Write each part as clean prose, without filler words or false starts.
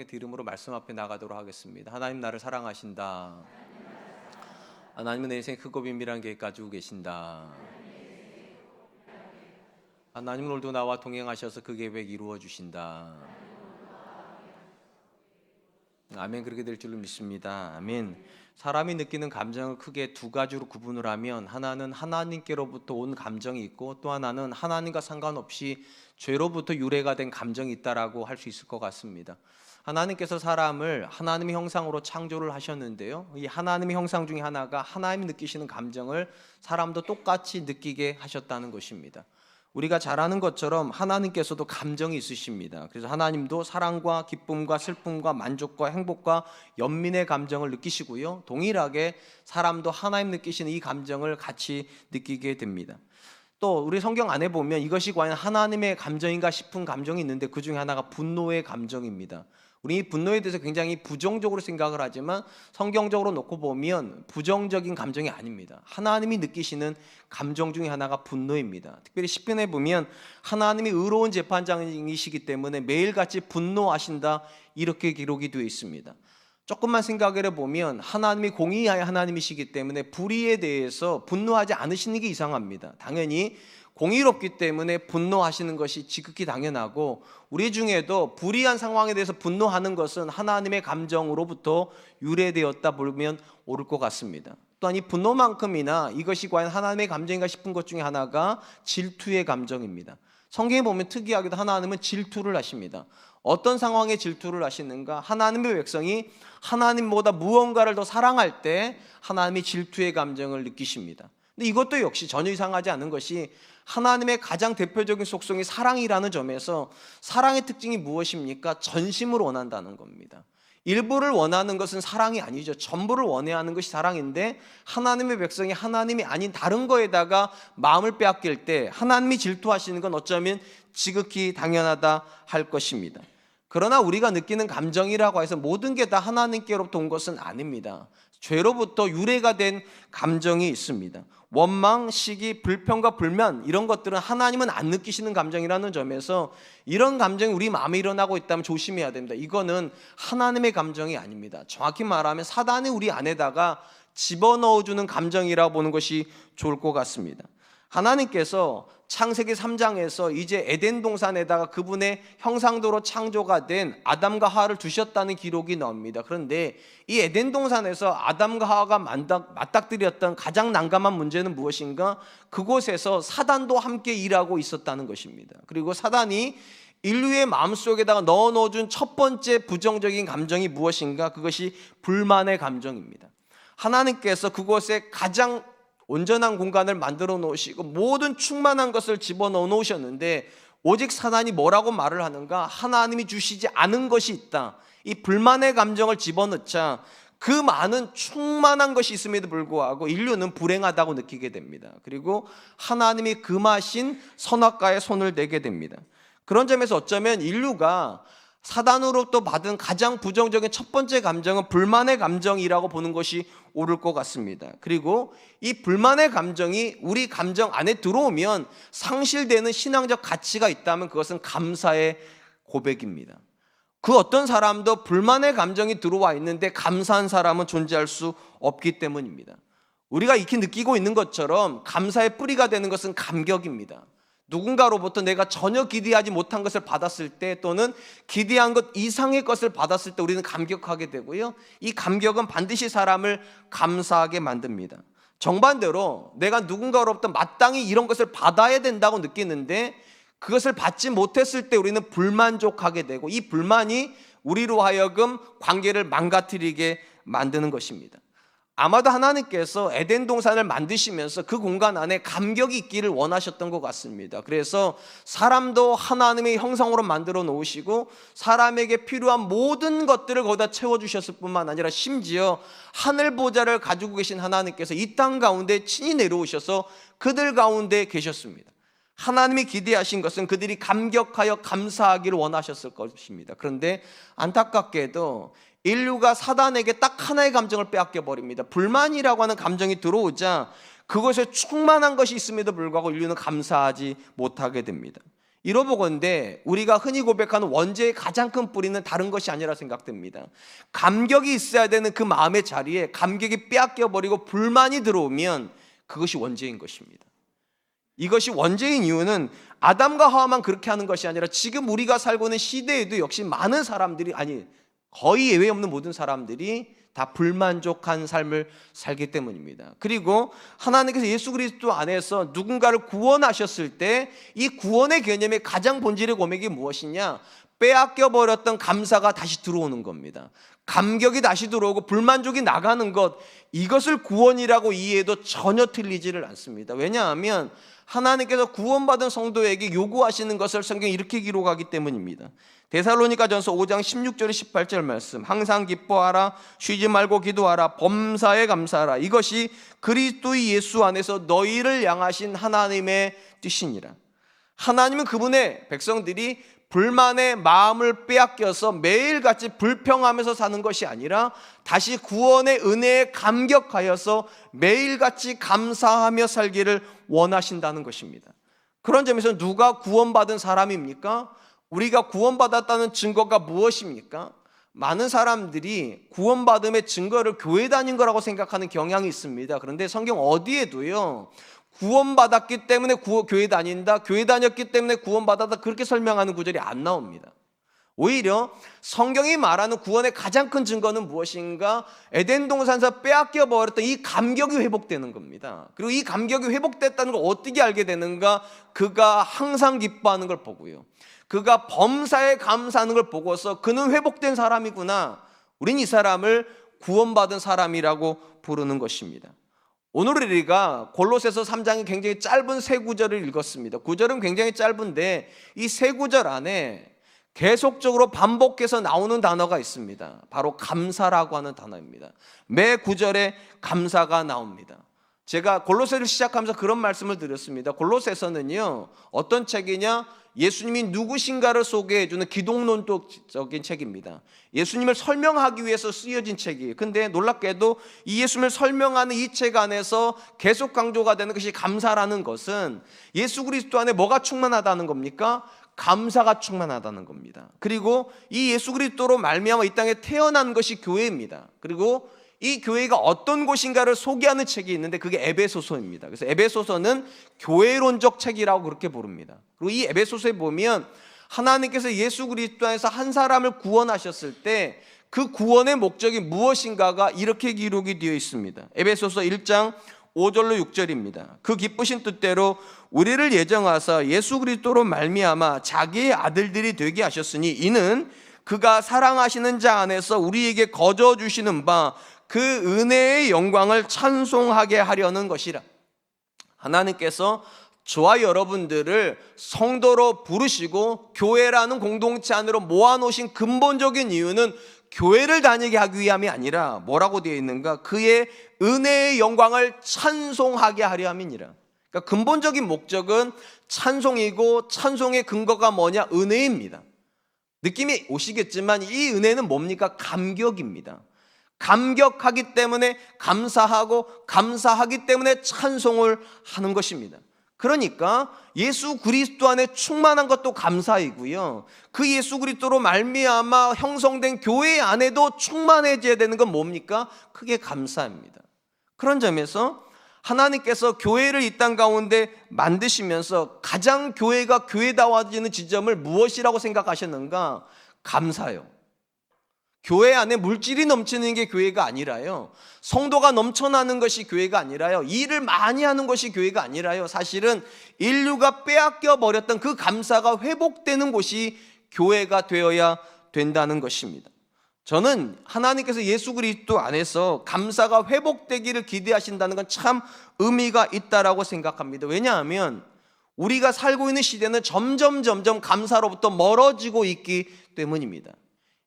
편하게 들음으로 말씀 앞에 나가도록 하겠습니다. 하나님 나를 사랑하신다. 하나님은 내 인생 크고 비밀한 계획 가지고 계신다. 하나님은 오늘도 나와 동행하셔서 그 계획 이루어 주신다. 아멘. 그렇게 될 줄로 믿습니다. 아멘. 사람이 느끼는 감정을 크게 두 가지로 구분을 하면, 하나는 하나님께로부터 온 감정이 있고, 또 하나는 하나님과 상관없이 죄로부터 유래가 된 감정이 있다라고 할 수 있을 것 같습니다. 하나님께서 사람을 하나님의 형상으로 창조를 하셨는데요, 이 하나님의 형상 중에 하나가 하나님이 느끼시는 감정을 사람도 똑같이 느끼게 하셨다는 것입니다. 우리가 잘 아는 것처럼 하나님께서도 감정이 있으십니다. 그래서 하나님도 사랑과 기쁨과 슬픔과 만족과 행복과 연민의 감정을 느끼시고요, 동일하게 사람도 하나님 느끼시는 이 감정을 같이 느끼게 됩니다. 또 우리 성경 안에 보면 이것이 과연 하나님의 감정인가 싶은 감정이 있는데, 그 중에 하나가 분노의 감정입니다. 우리 이 분노에 대해서 굉장히 부정적으로 생각을 하지만 성경적으로 놓고 보면 부정적인 감정이 아닙니다. 하나님이 느끼시는 감정 중에 하나가 분노입니다. 특별히 시편에 보면 하나님이 의로운 재판장이시기 때문에 매일같이 분노하신다, 이렇게 기록이 되어 있습니다. 조금만 생각을 해보면 하나님이 공의의 하나님이시기 때문에 불의에 대해서 분노하지 않으시는 게 이상합니다. 당연히 공의롭기 때문에 분노하시는 것이 지극히 당연하고, 우리 중에도 불의한 상황에 대해서 분노하는 것은 하나님의 감정으로부터 유래되었다 보면 옳을 것 같습니다. 또한 이 분노만큼이나 이것이 과연 하나님의 감정인가 싶은 것 중에 하나가 질투의 감정입니다. 성경에 보면 특이하게도 하나님은 질투를 하십니다. 어떤 상황에 질투를 하시는가? 하나님의 백성이 하나님보다 무언가를 더 사랑할 때 하나님이 질투의 감정을 느끼십니다. 근데 이것도 역시 전혀 이상하지 않은 것이, 하나님의 가장 대표적인 속성이 사랑이라는 점에서 사랑의 특징이 무엇입니까? 전심을 원한다는 겁니다. 일부를 원하는 것은 사랑이 아니죠. 전부를 원해야 하는 것이 사랑인데, 하나님의 백성이 하나님이 아닌 다른 거에다가 마음을 빼앗길 때 하나님이 질투하시는 건 어쩌면 지극히 당연하다 할 것입니다. 그러나 우리가 느끼는 감정이라고 해서 모든 게 다 하나님께로부터 온 것은 아닙니다. 죄로부터 유래가 된 감정이 있습니다. 원망, 시기, 불평과 불만, 이런 것들은 하나님은 안 느끼시는 감정이라는 점에서 이런 감정이 우리 마음에 일어나고 있다면 조심해야 됩니다. 이거는 하나님의 감정이 아닙니다. 정확히 말하면 사단이 우리 안에다가 집어넣어주는 감정이라고 보는 것이 좋을 것 같습니다. 하나님께서 창세기 3장에서 이제 에덴 동산에다가 그분의 형상대로 창조가 된 아담과 하와를 두셨다는 기록이 나옵니다. 그런데 이 에덴 동산에서 아담과 하와가 맞닥뜨렸던 가장 난감한 문제는 무엇인가? 그곳에서 사단도 함께 일하고 있었다는 것입니다. 그리고 사단이 인류의 마음속에다가 넣어준 첫 번째 부정적인 감정이 무엇인가? 그것이 불만의 감정입니다. 하나님께서 그곳에 가장 온전한 공간을 만들어 놓으시고 모든 충만한 것을 집어넣어 놓으셨는데, 오직 사단이 뭐라고 말을 하는가? 하나님이 주시지 않은 것이 있다. 이 불만의 감정을 집어넣자 그 많은 충만한 것이 있음에도 불구하고 인류는 불행하다고 느끼게 됩니다. 그리고 하나님이 금하신 선악과에 손을 대게 됩니다. 그런 점에서 어쩌면 인류가 사단으로부터 받은 가장 부정적인 첫 번째 감정은 불만의 감정이라고 보는 것이 옳을 것 같습니다. 그리고 이 불만의 감정이 우리 감정 안에 들어오면 상실되는 신앙적 가치가 있다면 그것은 감사의 고백입니다. 그 어떤 사람도 불만의 감정이 들어와 있는데 감사한 사람은 존재할 수 없기 때문입니다. 우리가 익히 느끼고 있는 것처럼 감사의 뿌리가 되는 것은 감격입니다. 누군가로부터 내가 전혀 기대하지 못한 것을 받았을 때, 또는 기대한 것 이상의 것을 받았을 때 우리는 감격하게 되고요, 이 감격은 반드시 사람을 감사하게 만듭니다. 정반대로 내가 누군가로부터 마땅히 이런 것을 받아야 된다고 느끼는데 그것을 받지 못했을 때 우리는 불만족하게 되고, 이 불만이 우리로 하여금 관계를 망가뜨리게 만드는 것입니다. 아마도 하나님께서 에덴 동산을 만드시면서 그 공간 안에 감격이 있기를 원하셨던 것 같습니다. 그래서 사람도 하나님의 형상으로 만들어 놓으시고 사람에게 필요한 모든 것들을 거기다 채워주셨을 뿐만 아니라 심지어 하늘 보좌를 가지고 계신 하나님께서 이 땅 가운데 친히 내려오셔서 그들 가운데 계셨습니다. 하나님이 기대하신 것은 그들이 감격하여 감사하기를 원하셨을 것입니다. 그런데 안타깝게도 인류가 사단에게 딱 하나의 감정을 빼앗겨 버립니다. 불만이라고 하는 감정이 들어오자 그것에 충만한 것이 있음에도 불구하고 인류는 감사하지 못하게 됩니다. 이러보건대 우리가 흔히 고백하는 원죄의 가장 큰 뿌리는 다른 것이 아니라 생각됩니다. 감격이 있어야 되는 그 마음의 자리에 감격이 빼앗겨버리고 불만이 들어오면 그것이 원죄인 것입니다. 이것이 원죄인 이유는 아담과 하와만 그렇게 하는 것이 아니라 지금 우리가 살고 있는 시대에도 역시 많은 사람들이, 아니 거의 예외 없는 모든 사람들이 다 불만족한 삶을 살기 때문입니다. 그리고 하나님께서 예수 그리스도 안에서 누군가를 구원하셨을 때 이 구원의 개념의 가장 본질의 고백이 무엇이냐? 빼앗겨 버렸던 감사가 다시 들어오는 겁니다. 감격이 다시 들어오고 불만족이 나가는 것, 이것을 구원이라고 이해해도 전혀 틀리지를 않습니다. 왜냐하면 하나님께서 구원받은 성도에게 요구하시는 것을 성경에 이렇게 기록하기 때문입니다. 데살로니가전서 5장 16절 18절 말씀, 항상 기뻐하라, 쉬지 말고 기도하라, 범사에 감사하라, 이것이 그리스도의 예수 안에서 너희를 향하신 하나님의 뜻이니라. 하나님은 그분의 백성들이 불만의 마음을 빼앗겨서 매일같이 불평하면서 사는 것이 아니라 다시 구원의 은혜에 감격하여서 매일같이 감사하며 살기를 원하신다는 것입니다. 그런 점에서 누가 구원받은 사람입니까? 우리가 구원받았다는 증거가 무엇입니까? 많은 사람들이 구원받음의 증거를 교회 다닌 거라고 생각하는 경향이 있습니다. 그런데 성경 어디에도요, 구원받았기 때문에 교회 다닌다, 교회 다녔기 때문에 구원받았다, 그렇게 설명하는 구절이 안 나옵니다. 오히려 성경이 말하는 구원의 가장 큰 증거는 무엇인가? 에덴 동산에서 빼앗겨 버렸던 이 감격이 회복되는 겁니다. 그리고 이 감격이 회복됐다는 걸 어떻게 알게 되는가? 그가 항상 기뻐하는 걸 보고요, 그가 범사에 감사하는 걸 보고서 그는 회복된 사람이구나, 우린 이 사람을 구원받은 사람이라고 부르는 것입니다. 오늘 우리가 골로새서 3장이 굉장히 짧은 세 구절을 읽었습니다. 구절은 굉장히 짧은데 이 세 구절 안에 계속적으로 반복해서 나오는 단어가 있습니다. 바로 감사라고 하는 단어입니다. 매 구절에 감사가 나옵니다. 제가 골로새를 시작하면서 그런 말씀을 드렸습니다. 골로새서는요, 어떤 책이냐? 예수님이 누구신가를 소개해주는 기독론적인 책입니다. 예수님을 설명하기 위해서 쓰여진 책이에요. 근데 놀랍게도 이 예수님을 설명하는 이 책 안에서 계속 강조가 되는 것이 감사라는 것은 예수 그리스도 안에 뭐가 충만하다는 겁니까? 감사가 충만하다는 겁니다. 그리고 이 예수 그리스도로 말미암아 이 땅에 태어난 것이 교회입니다. 그리고 이 교회가 어떤 곳인가를 소개하는 책이 있는데 그게 에베소서입니다. 그래서 에베소서는 교회론적 책이라고 그렇게 부릅니다. 그리고 이 에베소서에 보면 하나님께서 예수 그리스도 안에서 한 사람을 구원하셨을 때 그 구원의 목적이 무엇인가가 이렇게 기록이 되어 있습니다. 에베소서 1장 5절로 6절입니다. 그 기쁘신 뜻대로 우리를 예정하사 예수 그리스도로 말미암아 자기의 아들들이 되게 하셨으니 이는 그가 사랑하시는 자 안에서 우리에게 거저 주시는 바 그 은혜의 영광을 찬송하게 하려는 것이라. 하나님께서 저와 여러분들을 성도로 부르시고 교회라는 공동체 안으로 모아놓으신 근본적인 이유는 교회를 다니게 하기 위함이 아니라 뭐라고 되어 있는가? 그의 은혜의 영광을 찬송하게 하려 함이니라. 그러니까 근본적인 목적은 찬송이고 찬송의 근거가 뭐냐? 은혜입니다. 느낌이 오시겠지만 이 은혜는 뭡니까? 감격입니다. 감격하기 때문에 감사하고 감사하기 때문에 찬송을 하는 것입니다. 그러니까 예수 그리스도 안에 충만한 것도 감사이고요, 그 예수 그리스도로 말미암아 형성된 교회 안에도 충만해져야 되는 건 뭡니까? 그게 감사입니다. 그런 점에서 하나님께서 교회를 이 땅 가운데 만드시면서 가장 교회가 교회다워지는 지점을 무엇이라고 생각하셨는가? 감사요. 교회 안에 물질이 넘치는 게 교회가 아니라요, 성도가 넘쳐나는 것이 교회가 아니라요, 일을 많이 하는 것이 교회가 아니라요, 사실은 인류가 빼앗겨 버렸던 그 감사가 회복되는 곳이 교회가 되어야 된다는 것입니다. 저는 하나님께서 예수 그리스도 안에서 감사가 회복되기를 기대하신다는 건 참 의미가 있다라고 생각합니다. 왜냐하면 우리가 살고 있는 시대는 점점 감사로부터 멀어지고 있기 때문입니다.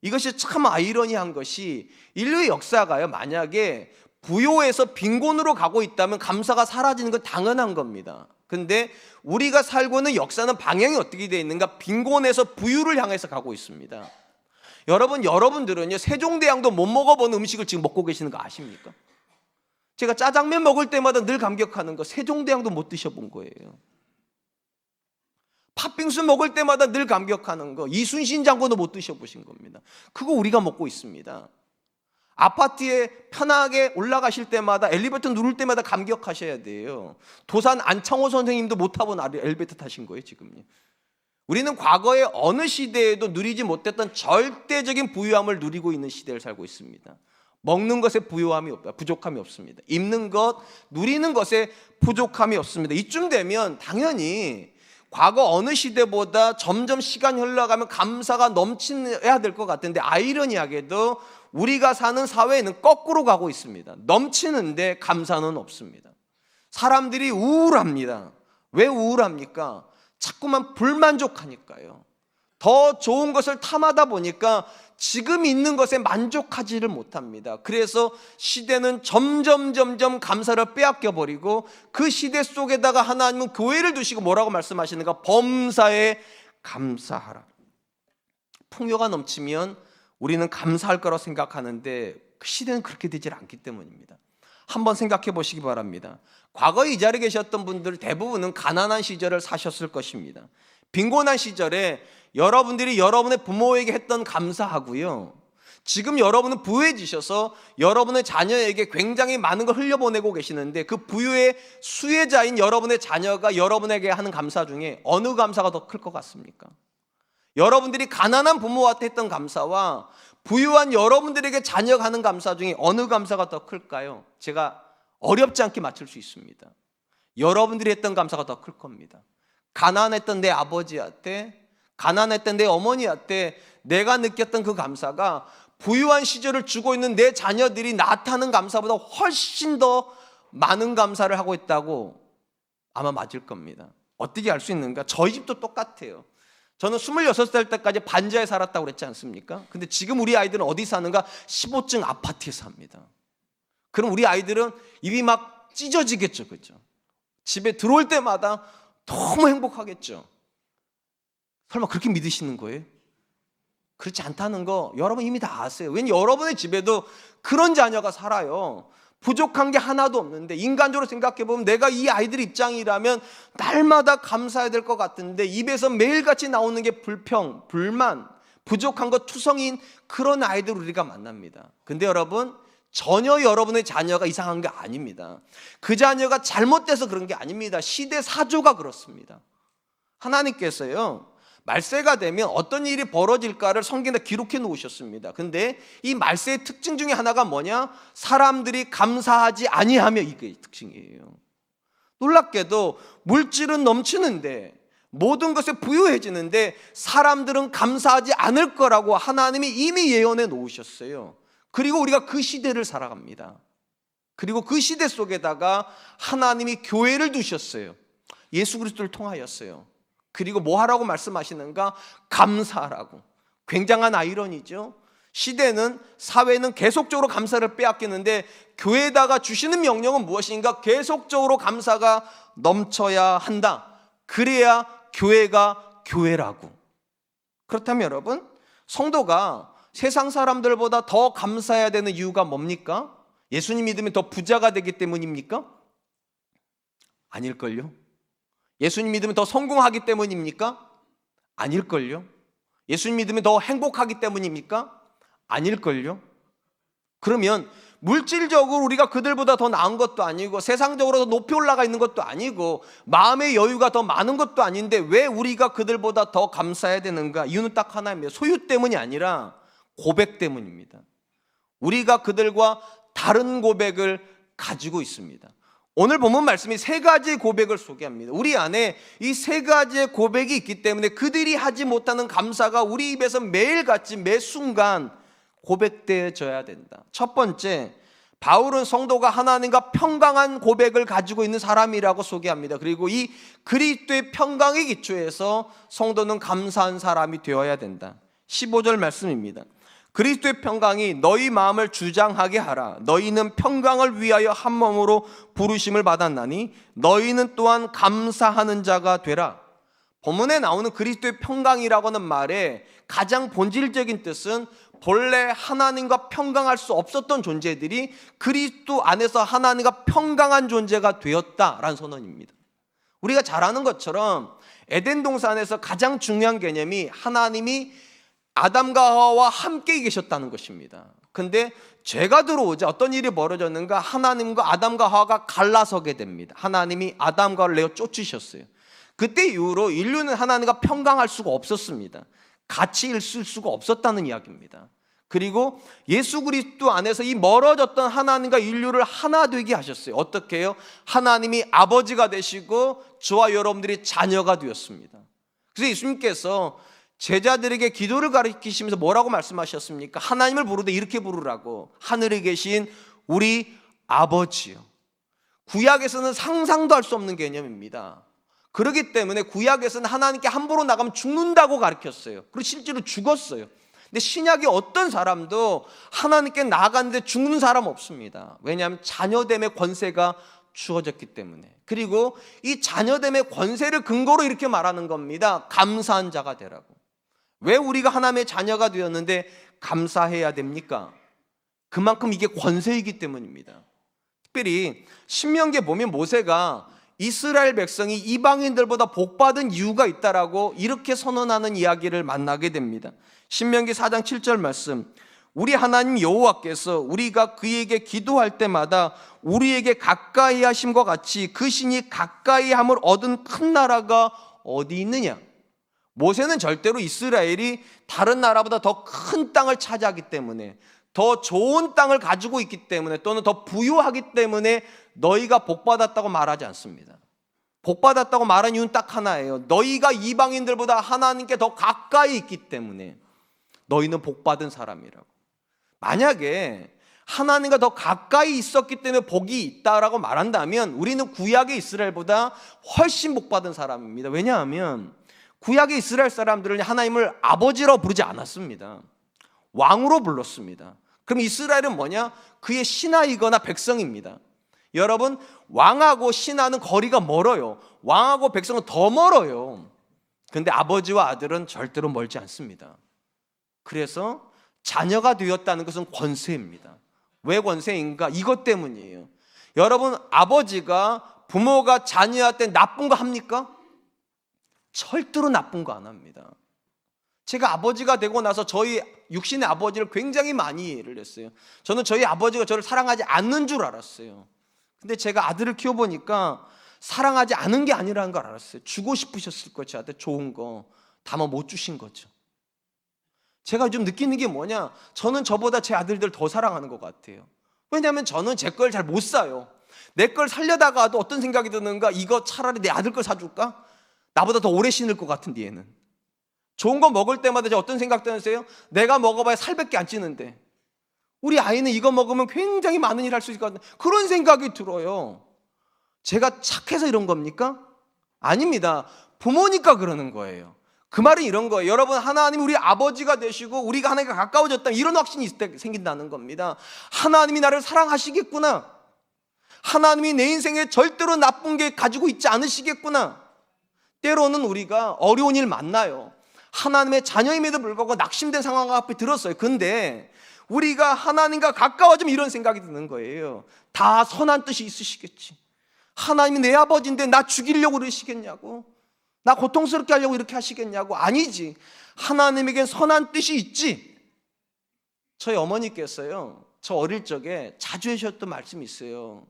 이것이 참 아이러니한 것이 인류의 역사가요, 만약에 부요에서 빈곤으로 가고 있다면 감사가 사라지는 건 당연한 겁니다. 근데 우리가 살고 있는 역사는 방향이 어떻게 되어 있는가? 빈곤에서 부유를 향해서 가고 있습니다. 여러분들은요, 세종대왕도 못 먹어본 음식을 지금 먹고 계시는 거 아십니까? 제가 짜장면 먹을 때마다 늘 감격하는 거, 세종대왕도 못 드셔본 거예요. 팥빙수 먹을 때마다 늘 감격하는 거, 이순신 장군도 못 드셔보신 겁니다. 그거 우리가 먹고 있습니다. 아파트에 편하게 올라가실 때마다 엘리베이터 누를 때마다 감격하셔야 돼요. 도산 안창호 선생님도 못 타본 엘리베이터 타신 거예요 지금요. 우리는 과거의 어느 시대에도 누리지 못했던 절대적인 부유함을 누리고 있는 시대를 살고 있습니다. 먹는 것에 부족함이 없습니다. 입는 것, 누리는 것에 부족함이 없습니다. 이쯤 되면 당연히 과거 어느 시대보다 점점 시간이 흘러가면 감사가 넘쳐야 될 것 같은데, 아이러니하게도 우리가 사는 사회에는 거꾸로 가고 있습니다. 넘치는데 감사는 없습니다. 사람들이 우울합니다. 왜 우울합니까? 자꾸만 불만족하니까요. 더 좋은 것을 탐하다 보니까 지금 있는 것에 만족하지를 못합니다. 그래서 시대는 점점 감사를 빼앗겨 버리고, 그 시대 속에다가 하나님은 교회를 두시고 뭐라고 말씀하시는가? 범사에 감사하라. 풍요가 넘치면 우리는 감사할 거라고 생각하는데 그 시대는 그렇게 되질 않기 때문입니다. 한번 생각해 보시기 바랍니다. 과거에 이 자리에 계셨던 분들 대부분은 가난한 시절을 사셨을 것입니다. 빈곤한 시절에 여러분들이 여러분의 부모에게 했던 감사하고요, 지금 여러분은 부유해지셔서 여러분의 자녀에게 굉장히 많은 걸 흘려보내고 계시는데, 그 부유의 수혜자인 여러분의 자녀가 여러분에게 하는 감사 중에 어느 감사가 더 클 것 같습니까? 여러분들이 가난한 부모한테 했던 감사와 부유한 여러분들에게 자녀가 하는 감사 중에 어느 감사가 더 클까요? 제가 어렵지 않게 맞출 수 있습니다. 여러분들이 했던 감사가 더 클 겁니다. 가난했던 내 아버지한테, 가난했던 내 어머니한테 내가 느꼈던 그 감사가 부유한 시절을 주고 있는 내 자녀들이 나타나는 감사보다 훨씬 더 많은 감사를 하고 있다고 아마 맞을 겁니다. 어떻게 알 수 있는가? 저희 집도 똑같아요. 저는 26살 때까지 반지하에 살았다고 그랬지 않습니까? 근데 지금 우리 아이들은 어디 사는가? 15층 아파트에 삽니다. 그럼 우리 아이들은 입이 막 찢어지겠죠, 그렇죠? 집에 들어올 때마다 너무 행복하겠죠. 설마 그렇게 믿으시는 거예요? 그렇지 않다는 거 여러분 이미 다 아세요. 왜냐면 여러분의 집에도 그런 자녀가 살아요. 부족한 게 하나도 없는데, 인간적으로 생각해보면 내가 이 아이들 입장이라면 날마다 감사해야 될 것 같은데 입에서 매일같이 나오는 게 불평, 불만, 부족한 것 투성인 그런 아이들 우리가 만납니다. 근데 여러분, 전혀 여러분의 자녀가 이상한 게 아닙니다. 그 자녀가 잘못돼서 그런 게 아닙니다. 시대 사조가 그렇습니다. 하나님께서요, 말세가 되면 어떤 일이 벌어질까를 성경에 기록해 놓으셨습니다. 근데 이 말세의 특징 중에 하나가 뭐냐? 사람들이 감사하지 아니하며, 이게 특징이에요. 놀랍게도 물질은 넘치는데, 모든 것에 부유해지는데 사람들은 감사하지 않을 거라고 하나님이 이미 예언해 놓으셨어요. 그리고 우리가 그 시대를 살아갑니다. 그리고 그 시대 속에다가 하나님이 교회를 두셨어요. 예수 그리스도를 통하였어요. 그리고 뭐 하라고 말씀하시는가? 감사하라고. 굉장한 아이러니죠. 시대는, 사회는 계속적으로 감사를 빼앗기는데 교회에다가 주시는 명령은 무엇인가? 계속적으로 감사가 넘쳐야 한다. 그래야 교회가 교회라고. 그렇다면 여러분, 성도가 세상 사람들보다 더 감사해야 되는 이유가 뭡니까? 예수님 믿으면 더 부자가 되기 때문입니까? 아닐걸요. 예수님 믿으면 더 성공하기 때문입니까? 아닐걸요. 예수님 믿으면 더 행복하기 때문입니까? 아닐걸요. 그러면 물질적으로 우리가 그들보다 더 나은 것도 아니고, 세상적으로 더 높이 올라가 있는 것도 아니고, 마음의 여유가 더 많은 것도 아닌데 왜 우리가 그들보다 더 감사해야 되는가? 이유는 딱 하나입니다. 소유 때문이 아니라 고백 때문입니다. 우리가 그들과 다른 고백을 가지고 있습니다. 오늘 본문 말씀이 세 가지의 고백을 소개합니다. 우리 안에 이 세 가지의 고백이 있기 때문에 그들이 하지 못하는 감사가 우리 입에서 매일같이 매 순간 고백되어져야 된다. 첫 번째, 바울은 성도가 하나님과 평강한 고백을 가지고 있는 사람이라고 소개합니다. 그리고 이 그리스도의 평강의 기초에서 성도는 감사한 사람이 되어야 된다. 15절 말씀입니다. 그리스도의 평강이 너희 마음을 주장하게 하라. 너희는 평강을 위하여 한 몸으로 부르심을 받았나니 너희는 또한 감사하는 자가 되라. 본문에 나오는 그리스도의 평강이라고 하는 말의 가장 본질적인 뜻은 본래 하나님과 평강할 수 없었던 존재들이 그리스도 안에서 하나님과 평강한 존재가 되었다라는 선언입니다. 우리가 잘 아는 것처럼 에덴 동산에서 가장 중요한 개념이 하나님이 아담과 하와와 함께 계셨다는 것입니다. 근데 죄가 들어오자 어떤 일이 벌어졌는가? 하나님과 아담과 하와가 갈라서게 됩니다. 하나님이 아담과 하와를 내어 쫓으셨어요. 그때 이후로 인류는 하나님과 평강할 수가 없었습니다. 같이 있을 수가 없었다는 이야기입니다. 그리고 예수 그리스도 안에서 이 멀어졌던 하나님과 인류를 하나 되게 하셨어요. 어떻게 해요? 하나님이 아버지가 되시고 저와 여러분들이 자녀가 되었습니다. 그래서 예수님께서 제자들에게 기도를 가르치시면서 뭐라고 말씀하셨습니까? 하나님을 부르되 이렇게 부르라고. 하늘에 계신 우리 아버지요. 구약에서는 상상도 할 수 없는 개념입니다. 그렇기 때문에 구약에서는 하나님께 함부로 나가면 죽는다고 가르쳤어요. 그리고 실제로 죽었어요. 근데 신약의 어떤 사람도 하나님께 나아갔는데 죽는 사람 없습니다. 왜냐하면 자녀됨의 권세가 주어졌기 때문에. 그리고 이 자녀됨의 권세를 근거로 이렇게 말하는 겁니다. 감사한 자가 되라고. 왜 우리가 하나님의 자녀가 되었는데 감사해야 됩니까? 그만큼 이게 권세이기 때문입니다. 특별히 신명기에 보면 모세가 이스라엘 백성이 이방인들보다 복받은 이유가 있다라고 이렇게 선언하는 이야기를 만나게 됩니다. 신명기 4장 7절 말씀, 우리 하나님 여호와께서 우리가 그에게 기도할 때마다 우리에게 가까이 하심과 같이 그 신이 가까이 함을 얻은 큰 나라가 어디 있느냐? 모세는 절대로 이스라엘이 다른 나라보다 더 큰 땅을 차지하기 때문에, 더 좋은 땅을 가지고 있기 때문에, 또는 더 부유하기 때문에 너희가 복받았다고 말하지 않습니다. 복받았다고 말하는 이유는 딱 하나예요. 너희가 이방인들보다 하나님께 더 가까이 있기 때문에 너희는 복받은 사람이라고. 만약에 하나님과 더 가까이 있었기 때문에 복이 있다라고 말한다면 우리는 구약의 이스라엘보다 훨씬 복받은 사람입니다. 왜냐하면 구약의 이스라엘 사람들은 하나님을 아버지라고 부르지 않았습니다. 왕으로 불렀습니다. 그럼 이스라엘은 뭐냐? 그의 신하이거나 백성입니다. 여러분, 왕하고 신하는 거리가 멀어요. 왕하고 백성은 더 멀어요. 그런데 아버지와 아들은 절대로 멀지 않습니다. 그래서 자녀가 되었다는 것은 권세입니다. 왜 권세인가? 이것 때문이에요. 여러분, 아버지가 부모가 자녀한테 나쁜 거 합니까? 절대로 나쁜 거 안 합니다. 제가 아버지가 되고 나서 저희 육신의 아버지를 굉장히 많이 이해를 했어요. 저는 저희 아버지가 저를 사랑하지 않는 줄 알았어요. 근데 제가 아들을 키워보니까 사랑하지 않은 게 아니라는 걸 알았어요. 주고 싶으셨을 거예요. 저한테 좋은 거 다만 못 주신 거죠. 제가 좀 느끼는 게 뭐냐, 저는 저보다 제 아들들 더 사랑하는 것 같아요. 왜냐하면 저는 제 걸 잘 못 사요. 내 걸 살려다가도 어떤 생각이 드는가, 이거 차라리 내 아들 걸 사줄까? 나보다 더 오래 신을 것 같은데 얘는. 좋은 거 먹을 때마다 제가 어떤 생각 드세요? 내가 먹어봐야 살밖에 안 찌는데 우리 아이는 이거 먹으면 굉장히 많은 일 할 수 있을 것 같은 그런 생각이 들어요. 제가 착해서 이런 겁니까? 아닙니다. 부모니까 그러는 거예요. 그 말은 이런 거예요. 여러분, 하나님이 우리 아버지가 되시고 우리가 하나님과 가까워졌다, 이런 확신이 있을 때 생긴다는 겁니다. 하나님이 나를 사랑하시겠구나. 하나님이 내 인생에 절대로 나쁜 게 가지고 있지 않으시겠구나. 때로는 우리가 어려운 일 만나요. 하나님의 자녀임에도 불구하고 낙심된 상황 앞에 들었어요. 근데 우리가 하나님과 가까워지면 이런 생각이 드는 거예요. 다 선한 뜻이 있으시겠지. 하나님이 내 아버지인데 나 죽이려고 그러시겠냐고, 나 고통스럽게 하려고 이렇게 하시겠냐고. 아니지. 하나님에겐 선한 뜻이 있지. 저희 어머니께서요, 저 어릴 적에 자주 하셨던 말씀이 있어요.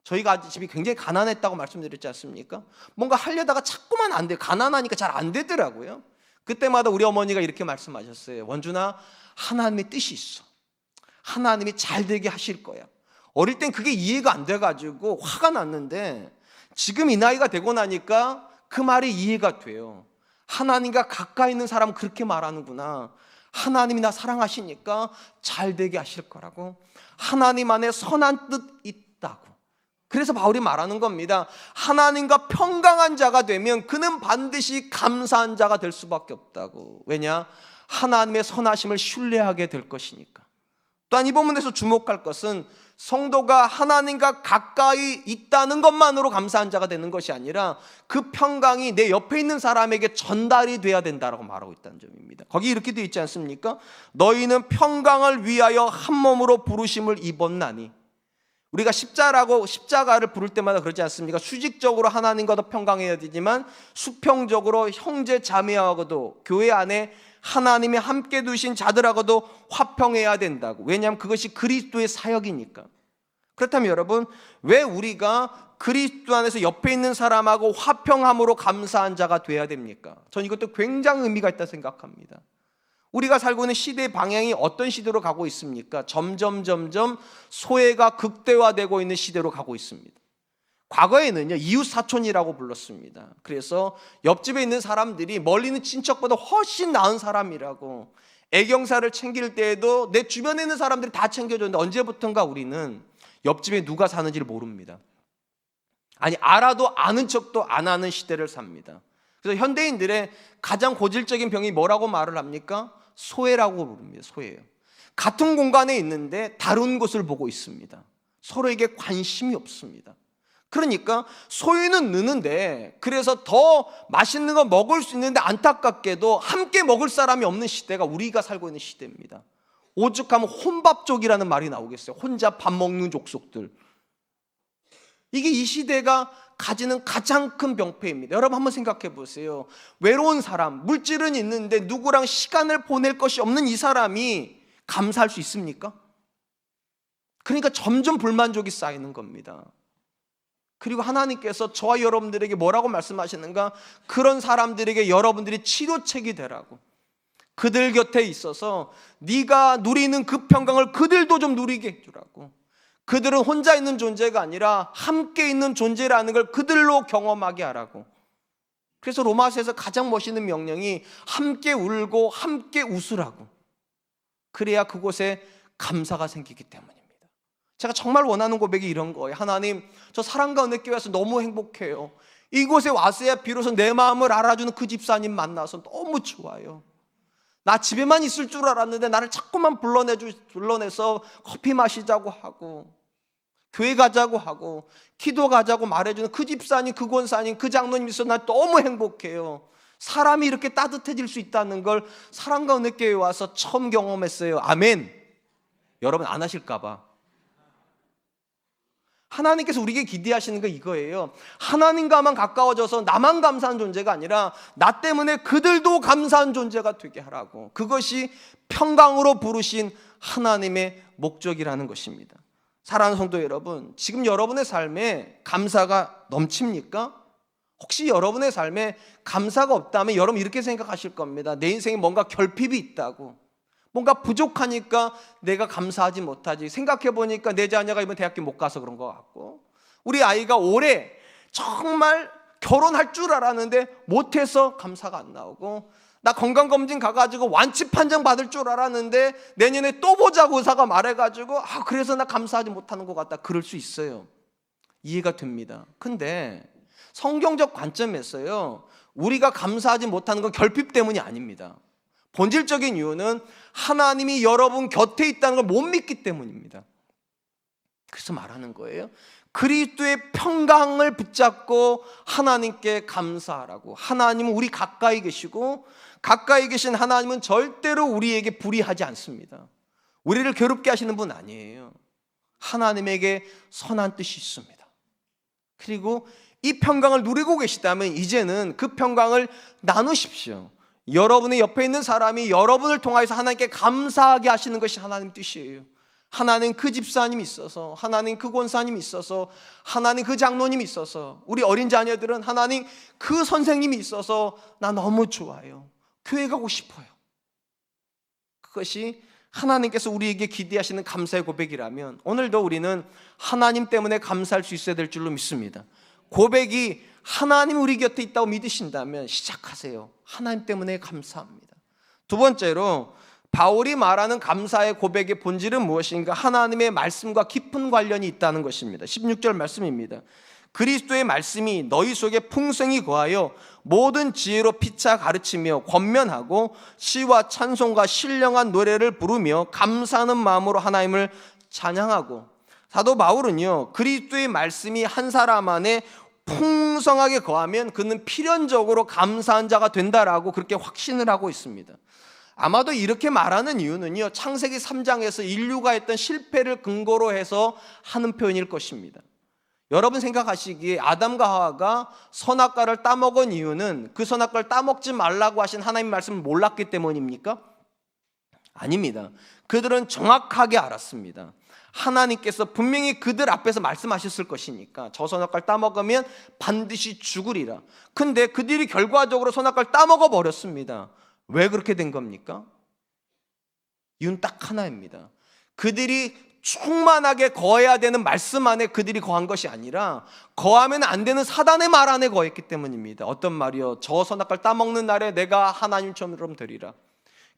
저희가 집이 굉장히 가난했다고 말씀드렸지 않습니까? 뭔가 하려다가 자꾸만 안 돼요. 가난하니까 잘 안 되더라고요. 그때마다 우리 어머니가 이렇게 말씀하셨어요. 원준아, 하나님의 뜻이 있어. 하나님이 잘 되게 하실 거야. 어릴 땐 그게 이해가 안 돼가지고 화가 났는데 지금 이 나이가 되고 나니까 그 말이 이해가 돼요. 하나님과 가까이 있는 사람은 그렇게 말하는구나. 하나님이 나 사랑하시니까 잘 되게 하실 거라고. 하나님 안에 선한 뜻 있다고. 그래서 바울이 말하는 겁니다. 하나님과 평강한 자가 되면 그는 반드시 감사한 자가 될 수밖에 없다고. 왜냐? 하나님의 선하심을 신뢰하게 될 것이니까. 또한 이 부분에서 주목할 것은 성도가 하나님과 가까이 있다는 것만으로 감사한 자가 되는 것이 아니라 그 평강이 내 옆에 있는 사람에게 전달이 돼야 된다고 말하고 있다는 점입니다. 거기 이렇게 되어 있지 않습니까? 너희는 평강을 위하여 한 몸으로 부르심을 입었나니. 우리가 십자가를 부를 때마다 그러지 않습니까? 수직적으로 하나님과도 평강해야 되지만 수평적으로 형제 자매하고도, 교회 안에 하나님이 함께 두신 자들하고도 화평해야 된다고. 왜냐하면 그것이 그리스도의 사역이니까. 그렇다면 여러분, 왜 우리가 그리스도 안에서 옆에 있는 사람하고 화평함으로 감사한 자가 돼야 됩니까? 전 이것도 굉장히 의미가 있다 생각합니다. 우리가 살고 있는 시대의 방향이 어떤 시대로 가고 있습니까? 점점 소외가 극대화되고 있는 시대로 가고 있습니다. 과거에는요, 이웃사촌이라고 불렀습니다. 그래서 옆집에 있는 사람들이 멀리 있는 친척보다 훨씬 나은 사람이라고, 애경사를 챙길 때에도 내 주변에 있는 사람들이 다 챙겨줬는데 언제부턴가 우리는 옆집에 누가 사는지를 모릅니다. 아니, 알아도 아는 척도 안 하는 시대를 삽니다. 그래서 현대인들의 가장 고질적인 병이 뭐라고 말을 합니까? 소외라고 부릅니다. 소외예요. 같은 공간에 있는데 다른 곳을 보고 있습니다. 서로에게 관심이 없습니다. 그러니까 소유는 느는데, 그래서 더 맛있는 거 먹을 수 있는데 안타깝게도 함께 먹을 사람이 없는 시대가 우리가 살고 있는 시대입니다. 오죽하면 혼밥족이라는 말이 나오겠어요. 혼자 밥 먹는 족속들. 이게 이 시대가 가지는 가장 큰 병폐입니다. 여러분 한번 생각해 보세요. 외로운 사람, 물질은 있는데 누구랑 시간을 보낼 것이 없는 이 사람이 감사할 수 있습니까? 그러니까 점점 불만족이 쌓이는 겁니다. 그리고 하나님께서 저와 여러분들에게 뭐라고 말씀하시는가? 그런 사람들에게 여러분들이 치료책이 되라고. 그들 곁에 있어서 네가 누리는 그 평강을 그들도 좀 누리게 해주라고. 그들은 혼자 있는 존재가 아니라 함께 있는 존재라는 걸 그들로 경험하게 하라고. 그래서 로마서에서 가장 멋있는 명령이 함께 울고 함께 웃으라고. 그래야 그곳에 감사가 생기기 때문입니다. 제가 정말 원하는 고백이 이런 거예요. 하나님, 저 사랑과 은혜교회에서 너무 행복해요. 이곳에 왔어야 비로소 내 마음을 알아주는 그 집사님 만나서 너무 좋아요. 나 집에만 있을 줄 알았는데 나를 자꾸만 불러내서 커피 마시자고 하고, 교회 가자고 하고, 기도 가자고 말해주는 그 집사님, 그 권사님, 그 장로님 있어서 나 너무 행복해요. 사람이 이렇게 따뜻해질 수 있다는 걸 사랑과 은혜교회에 와서 처음 경험했어요. 아멘. 여러분 안 하실까 봐. 하나님께서 우리에게 기대하시는 거 이거예요. 하나님과만 가까워져서 나만 감사한 존재가 아니라 나 때문에 그들도 감사한 존재가 되게 하라고. 그것이 평강으로 부르신 하나님의 목적이라는 것입니다. 사랑하는 성도 여러분, 지금 여러분의 삶에 감사가 넘칩니까? 혹시 여러분의 삶에 감사가 없다면 여러분 이렇게 생각하실 겁니다. 내 인생에 뭔가 결핍이 있다고. 뭔가 부족하니까 내가 감사하지 못하지. 생각해보니까 내 자녀가 이번 대학교 못 가서 그런 것 같고, 우리 아이가 올해 정말 결혼할 줄 알았는데 못해서 감사가 안 나오고, 나 건강검진 가가지고 완치 판정 받을 줄 알았는데 내년에 또 보자고 의사가 말해가지고 그래서 나 감사하지 못하는 것 같다. 그럴 수 있어요. 이해가 됩니다. 근데 성경적 관점에서요, 우리가 감사하지 못하는 건 결핍 때문이 아닙니다. 본질적인 이유는 하나님이 여러분 곁에 있다는 걸 못 믿기 때문입니다. 그래서 말하는 거예요. 그리스도의 평강을 붙잡고 하나님께 감사하라고. 하나님은 우리 가까이 계시고, 가까이 계신 하나님은 절대로 우리에게 불의하지 않습니다. 우리를 괴롭게 하시는 분 아니에요. 하나님에게 선한 뜻이 있습니다. 그리고 이 평강을 누리고 계시다면 이제는 그 평강을 나누십시오. 여러분의 옆에 있는 사람이 여러분을 통하여서 하나님께 감사하게 하시는 것이 하나님 뜻이에요. 하나님 그 집사님이 있어서, 하나님 그 권사님이 있어서, 하나님 그 장로님이 있어서, 우리 어린 자녀들은 하나님 그 선생님이 있어서 나 너무 좋아요. 교회 가고 싶어요. 그것이 하나님께서 우리에게 기대하시는 감사의 고백이라면 오늘도 우리는 하나님 때문에 감사할 수 있어야 될 줄로 믿습니다. 고백이 하나님 우리 곁에 있다고 믿으신다면 시작하세요. 하나님 때문에 감사합니다. 두 번째로 바울이 말하는 감사의 고백의 본질은 무엇인가? 하나님의 말씀과 깊은 관련이 있다는 것입니다. 16절 말씀입니다. 그리스도의 말씀이 너희 속에 풍성히 거하여 모든 지혜로 피차 가르치며 권면하고 시와 찬송과 신령한 노래를 부르며 감사하는 마음으로 하나님을 찬양하고. 사도 바울은요, 그리스도의 말씀이 한 사람 안에 풍성하게 거하면 그는 필연적으로 감사한 자가 된다라고 그렇게 확신을 하고 있습니다. 아마도 이렇게 말하는 이유는요, 창세기 3장에서 인류가 했던 실패를 근거로 해서 하는 표현일 것입니다. 여러분 생각하시기에 아담과 하와가 선악과를 따먹은 이유는 그 선악과를 따먹지 말라고 하신 하나님 말씀을 몰랐기 때문입니까? 아닙니다. 그들은 정확하게 알았습니다. 하나님께서 분명히 그들 앞에서 말씀하셨을 것이니까 저 선악과를 따먹으면 반드시 죽으리라. 근데 그들이 결과적으로 선악과를 따먹어 버렸습니다. 왜 그렇게 된 겁니까? 이유는 딱 하나입니다. 그들이 충만하게 거해야 되는 말씀 안에 그들이 거한 것이 아니라 거하면 안 되는 사단의 말 안에 거했기 때문입니다. 어떤 말이요? 저 선악과를 따먹는 날에 내가 하나님처럼 되리라.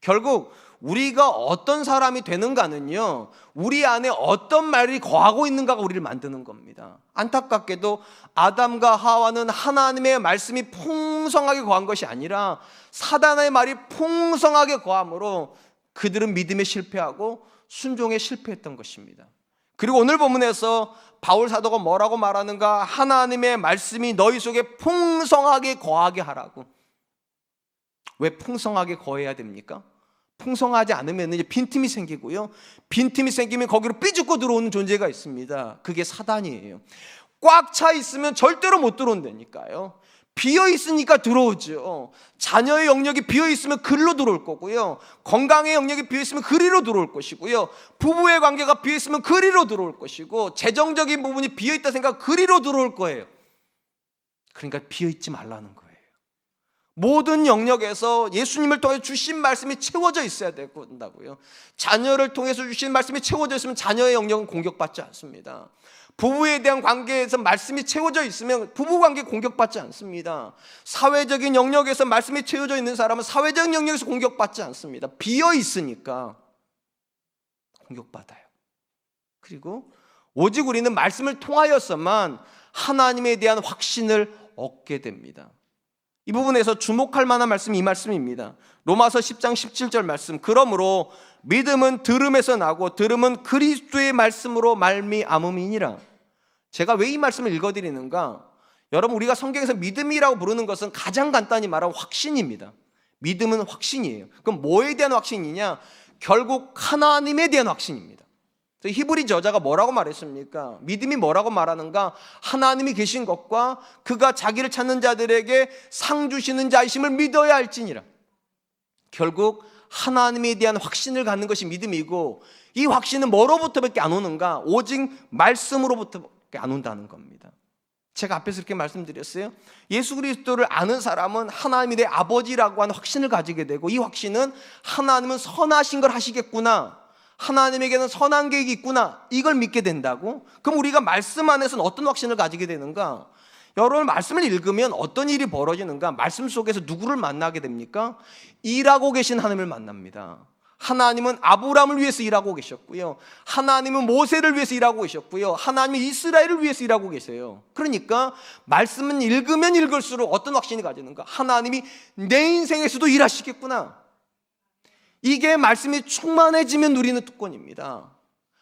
결국 우리가 어떤 사람이 되는가는요, 우리 안에 어떤 말이 거하고 있는가가 우리를 만드는 겁니다. 안타깝게도 아담과 하와는 하나님의 말씀이 풍성하게 거한 것이 아니라 사단의 말이 풍성하게 거함으로 그들은 믿음에 실패하고 순종에 실패했던 것입니다. 그리고 오늘 본문에서 바울 사도가 뭐라고 말하는가? 하나님의 말씀이 너희 속에 풍성하게 거하게 하라고. 왜 풍성하게 거해야 됩니까? 풍성하지 않으면 이제 빈틈이 생기고요, 빈틈이 생기면 거기로 삐죽고 들어오는 존재가 있습니다. 그게 사단이에요. 꽉 차 있으면 절대로 못 들어온다니까요. 비어 있으니까 들어오죠. 자녀의 영역이 비어 있으면 그리로 들어올 거고요, 건강의 영역이 비어 있으면 그리로 들어올 것이고요, 부부의 관계가 비어 있으면 그리로 들어올 것이고, 재정적인 부분이 비어 있다 생각 그리로 들어올 거예요. 그러니까 비어 있지 말라는 거예요. 모든 영역에서 예수님을 통해 주신 말씀이 채워져 있어야 된다고요. 자녀를 통해서 주신 말씀이 채워져 있으면 자녀의 영역은 공격받지 않습니다. 부부에 대한 관계에서 말씀이 채워져 있으면 부부관계 공격받지 않습니다. 사회적인 영역에서 말씀이 채워져 있는 사람은 사회적 영역에서 공격받지 않습니다. 비어 있으니까 공격받아요. 그리고 오직 우리는 말씀을 통하여서만 하나님에 대한 확신을 얻게 됩니다. 이 부분에서 주목할 만한 말씀이 이 말씀입니다. 로마서 10장 17절 말씀. 그러므로 믿음은 들음에서 나고 들음은 그리스도의 말씀으로 말미암음이니라. 제가 왜 이 말씀을 읽어드리는가? 여러분, 우리가 성경에서 믿음이라고 부르는 것은 가장 간단히 말하면 확신입니다. 믿음은 확신이에요. 그럼 뭐에 대한 확신이냐? 결국 하나님에 대한 확신입니다. 히브리 저자가 뭐라고 말했습니까? 믿음이 뭐라고 말하는가? 하나님이 계신 것과 그가 자기를 찾는 자들에게 상 주시는 자이심을 믿어야 할지니라. 결국 하나님에 대한 확신을 갖는 것이 믿음이고, 이 확신은 뭐로부터밖에 안 오는가? 오직 말씀으로부터밖에 안 온다는 겁니다. 제가 앞에서 이렇게 말씀드렸어요. 예수 그리스도를 아는 사람은 하나님이 내 아버지라고 하는 확신을 가지게 되고, 이 확신은 하나님은 선하신 걸 하시겠구나, 하나님에게는 선한 계획이 있구나, 이걸 믿게 된다고? 그럼 우리가 말씀 안에서는 어떤 확신을 가지게 되는가? 여러분, 말씀을 읽으면 어떤 일이 벌어지는가? 말씀 속에서 누구를 만나게 됩니까? 일하고 계신 하나님을 만납니다. 하나님은 아브라함을 위해서 일하고 계셨고요, 하나님은 모세를 위해서 일하고 계셨고요, 하나님은 이스라엘을 위해서 일하고 계세요. 그러니까 말씀은 읽으면 읽을수록 어떤 확신이 가지는가? 하나님이 내 인생에서도 일하시겠구나. 이게 말씀이 충만해지면 누리는 특권입니다.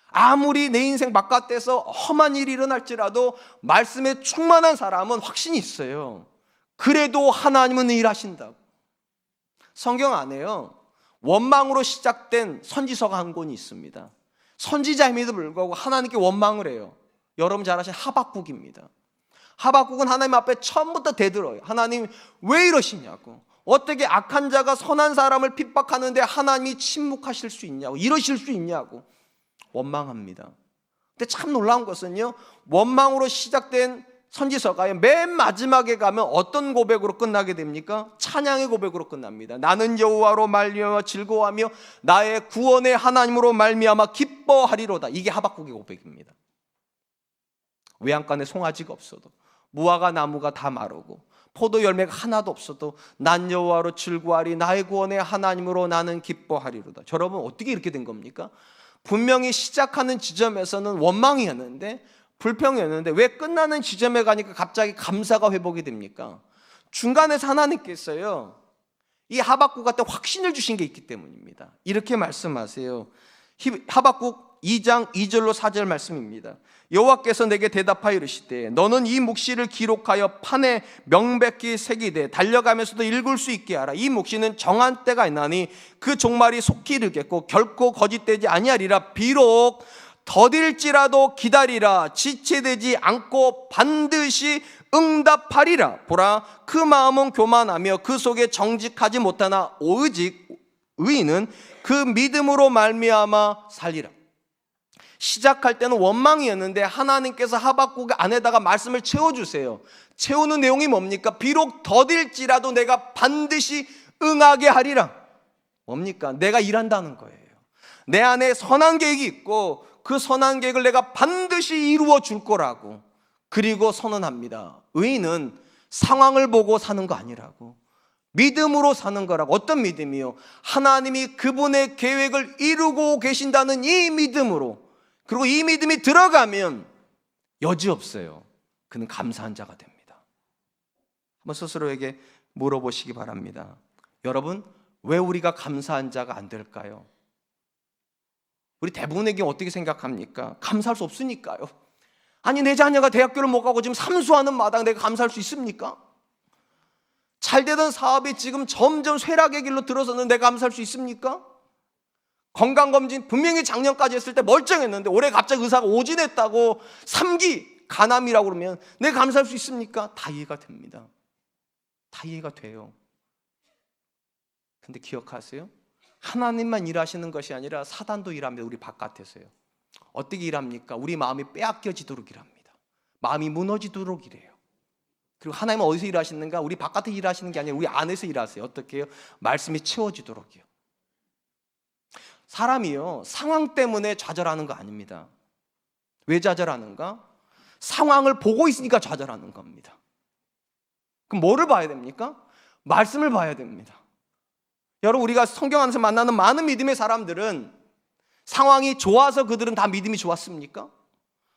아무리 내 인생 바깥에서 험한 일이 일어날지라도 말씀에 충만한 사람은 확신이 있어요. 그래도 하나님은 일하신다고. 성경 안에요, 원망으로 시작된 선지서가 한 권이 있습니다. 선지자임에도 불구하고 하나님께 원망을 해요. 여러분 잘 아시는 하박국입니다. 하박국은 하나님 앞에 처음부터 대들어요. 하나님 왜 이러시냐고. 어떻게 악한 자가 선한 사람을 핍박하는데 하나님이 침묵하실 수 있냐고, 이러실 수 있냐고 원망합니다. 근데 참 놀라운 것은요, 원망으로 시작된 선지서가요, 맨 마지막에 가면 어떤 고백으로 끝나게 됩니까? 찬양의 고백으로 끝납니다. 나는 여호와로 말미암아 즐거워하며 나의 구원의 하나님으로 말미암아 기뻐하리로다. 이게 하박국의 고백입니다. 외양간에 송아지가 없어도, 무화과 나무가 다 마르고, 포도 열매가 하나도 없어도 난 여호와로 즐거워하리, 나의 구원의 하나님으로 나는 기뻐하리로다. 여러분, 어떻게 이렇게 된 겁니까? 분명히 시작하는 지점에서는 원망이었는데, 불평이었는데, 왜 끝나는 지점에 가니까 갑자기 감사가 회복이 됩니까? 중간에서 하나님께서요, 이 하박국한테 확신을 주신 게 있기 때문입니다. 이렇게 말씀하세요. 하박국 2장 2절로 4절 말씀입니다. 여호와께서 내게 대답하여 이르시되 너는 이 묵시를 기록하여 판에 명백히 새기되 달려가면서도 읽을 수 있게 하라. 이 묵시는 정한 때가 있나니 그 종말이 속히 이르겠고 결코 거짓되지 아니하리라. 비록 더딜지라도 기다리라. 지체되지 않고 반드시 응답하리라. 보라, 그 마음은 교만하며 그 속에 정직하지 못하나 오직 의인은 그 믿음으로 말미암아 살리라. 시작할 때는 원망이었는데 하나님께서 하박국 안에다가 말씀을 채워주세요. 채우는 내용이 뭡니까? 비록 더딜지라도 내가 반드시 응하게 하리라. 뭡니까? 내가 일한다는 거예요. 내 안에 선한 계획이 있고 그 선한 계획을 내가 반드시 이루어 줄 거라고. 그리고 선언합니다. 의인은 상황을 보고 사는 거 아니라고, 믿음으로 사는 거라고. 어떤 믿음이요? 하나님이 그분의 계획을 이루고 계신다는 이 믿음으로. 그리고 이 믿음이 들어가면 여지없어요. 그는 감사한 자가 됩니다. 한번 스스로에게 물어보시기 바랍니다. 여러분, 왜 우리가 감사한 자가 안 될까요? 우리 대부분에게 어떻게 생각합니까? 감사할 수 없으니까요. 아니, 내 자녀가 대학교를 못 가고 지금 삼수하는 마당 내가 감사할 수 있습니까? 잘 되던 사업이 지금 점점 쇠락의 길로 들어서는 내가 감사할 수 있습니까? 건강검진 분명히 작년까지 했을 때 멀쩡했는데 올해 갑자기 의사가 오진했다고 3기 간암이라고 그러면 내가 감사할 수 있습니까? 다 이해가 됩니다. 다 이해가 돼요. 근데 기억하세요? 하나님만 일하시는 것이 아니라 사단도 일합니다. 우리 바깥에서요. 어떻게 일합니까? 우리 마음이 빼앗겨지도록 일합니다. 마음이 무너지도록 일해요. 그리고 하나님은 어디서 일하시는가? 우리 바깥에 일하시는 게 아니라 우리 안에서 일하세요. 어떻게 해요? 말씀이 채워지도록요. 사람이요, 상황 때문에 좌절하는 거 아닙니다. 왜 좌절하는가? 상황을 보고 있으니까 좌절하는 겁니다. 그럼 뭐를 봐야 됩니까? 말씀을 봐야 됩니다. 여러분, 우리가 성경 안에서 만나는 많은 믿음의 사람들은 상황이 좋아서 그들은 다 믿음이 좋았습니까?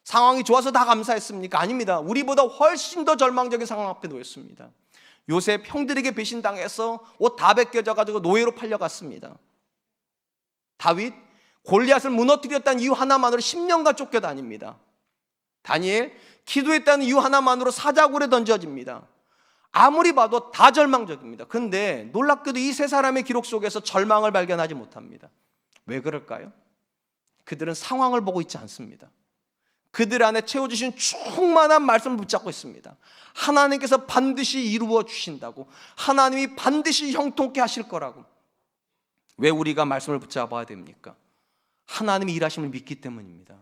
상황이 좋아서 다 감사했습니까? 아닙니다. 우리보다 훨씬 더 절망적인 상황 앞에 놓였습니다. 요셉 형들에게 배신당해서 옷 다 벗겨져가지고 노예로 팔려갔습니다. 다윗 골리앗을 무너뜨렸다는 이유 하나만으로 10년간 쫓겨다닙니다. 다니엘 기도했다는 이유 하나만으로 사자굴에 던져집니다. 아무리 봐도 다 절망적입니다. 그런데 놀랍게도 이 세 사람의 기록 속에서 절망을 발견하지 못합니다. 왜 그럴까요? 그들은 상황을 보고 있지 않습니다. 그들 안에 채워주신 충만한 말씀을 붙잡고 있습니다. 하나님께서 반드시 이루어 주신다고, 하나님이 반드시 형통케 하실 거라고. 왜 우리가 말씀을 붙잡아야 됩니까? 하나님이 일하심을 믿기 때문입니다.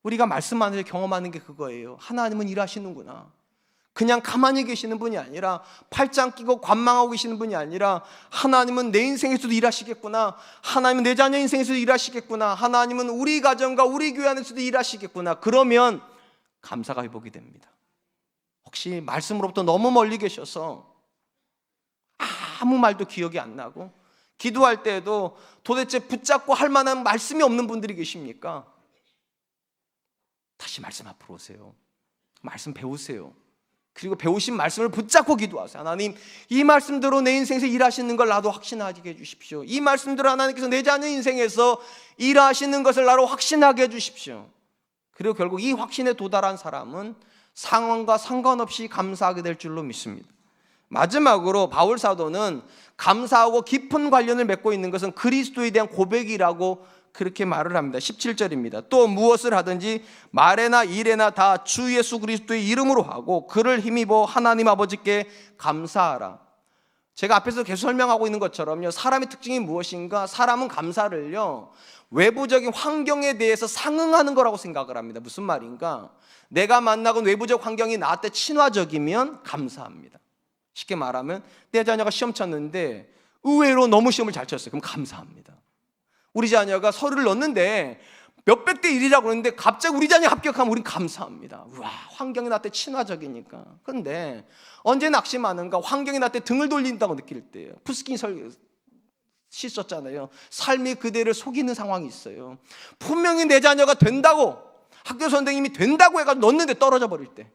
우리가 말씀 안에서 경험하는 게 그거예요. 하나님은 일하시는구나. 그냥 가만히 계시는 분이 아니라, 팔짱 끼고 관망하고 계시는 분이 아니라, 하나님은 내 인생에서도 일하시겠구나. 하나님은 내 자녀 인생에서도 일하시겠구나. 하나님은 우리 가정과 우리 교회 안에서도 일하시겠구나. 그러면 감사가 회복이 됩니다. 혹시 말씀으로부터 너무 멀리 계셔서 아무 말도 기억이 안 나고 기도할 때에도 도대체 붙잡고 할 만한 말씀이 없는 분들이 계십니까? 다시 말씀 앞으로 오세요. 말씀 배우세요. 그리고 배우신 말씀을 붙잡고 기도하세요. 하나님, 이 말씀대로 내 인생에서 일하시는 걸 나도 확신하게 해주십시오. 이 말씀대로 하나님께서 내 자녀 인생에서 일하시는 것을 나로 확신하게 해주십시오. 그리고 결국 이 확신에 도달한 사람은 상황과 상관없이 감사하게 될 줄로 믿습니다. 마지막으로 바울 사도는 감사하고 깊은 관련을 맺고 있는 것은 그리스도에 대한 고백이라고 그렇게 말을 합니다. 17절입니다. 또 무엇을 하든지 말에나 일에나 다 주 예수 그리스도의 이름으로 하고 그를 힘입어 하나님 아버지께 감사하라. 제가 앞에서 계속 설명하고 있는 것처럼요, 사람의 특징이 무엇인가? 사람은 감사를요, 외부적인 환경에 대해서 상응하는 거라고 생각을 합니다. 무슨 말인가? 내가 만나건 외부적 환경이 나한테 친화적이면 감사합니다. 쉽게 말하면 내 자녀가 시험 쳤는데 의외로 너무 시험을 잘 쳤어요. 그럼 감사합니다. 우리 자녀가 서류를 넣는데 몇백 대 1이라고 그러는데 갑자기 우리 자녀 합격하면 우린 감사합니다. 우와, 환경이 나한테 친화적이니까. 그런데 언제 낙심하는가? 환경이 나한테 등을 돌린다고 느낄 때예요. 푸스킨 시 썼잖아요. 삶이 그대를 속이는 상황이 있어요. 분명히 내 자녀가 된다고, 학교 선생님이 된다고 해가지고 넣는데 떨어져 버릴 때,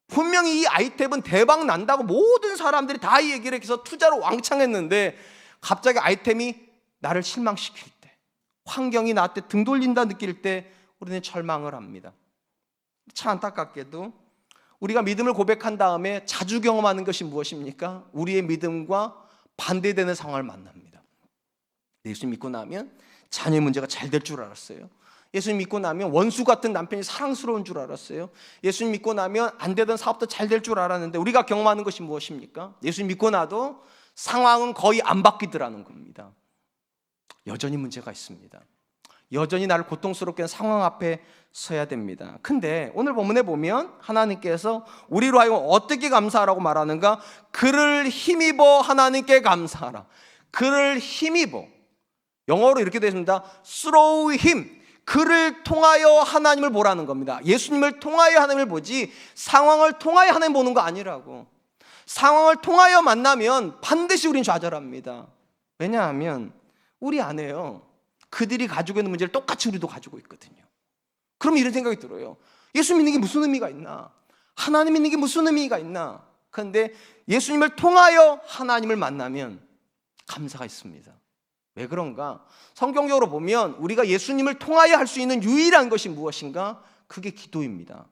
분명히 이 아이템은 대박 난다고 모든 사람들이 다 이 얘기를 해서 투자로 왕창 했는데 갑자기 아이템이 나를 실망시킬 때, 환경이 나한테 등 돌린다 느낄 때 우리는 절망을 합니다. 참 안타깝게도 우리가 믿음을 고백한 다음에 자주 경험하는 것이 무엇입니까? 우리의 믿음과 반대되는 상황을 만납니다. 예수 믿고 나면 자녀의 문제가 잘 될 줄 알았어요. 예수 믿고 나면 원수 같은 남편이 사랑스러운 줄 알았어요. 예수 믿고 나면 안 되던 사업도 잘 될 줄 알았는데 우리가 경험하는 것이 무엇입니까? 예수 믿고 나도 상황은 거의 안 바뀌더라는 겁니다. 여전히 문제가 있습니다. 여전히 나를 고통스럽게 하는 상황 앞에 서야 됩니다. 근데 오늘 본문에 보면 하나님께서 우리로 하여금 어떻게 감사하라고 말하는가? 그를 힘입어 하나님께 감사하라. 그를 힘입어. 영어로 이렇게 되어 있습니다. through him. 그를 통하여 하나님을 보라는 겁니다. 예수님을 통하여 하나님을 보지 상황을 통하여 하나님 보는 거 아니라고. 상황을 통하여 만나면 반드시 우린 좌절합니다. 왜냐하면 우리 안에요, 그들이 가지고 있는 문제를 똑같이 우리도 가지고 있거든요. 그럼 이런 생각이 들어요. 예수 믿는 게 무슨 의미가 있나? 하나님 믿는 게 무슨 의미가 있나? 그런데 예수님을 통하여 하나님을 만나면 감사가 있습니다. 왜 그런가? 성경적으로 보면 우리가 예수님을 통하여 할 수 있는 유일한 것이 무엇인가? 그게 기도입니다.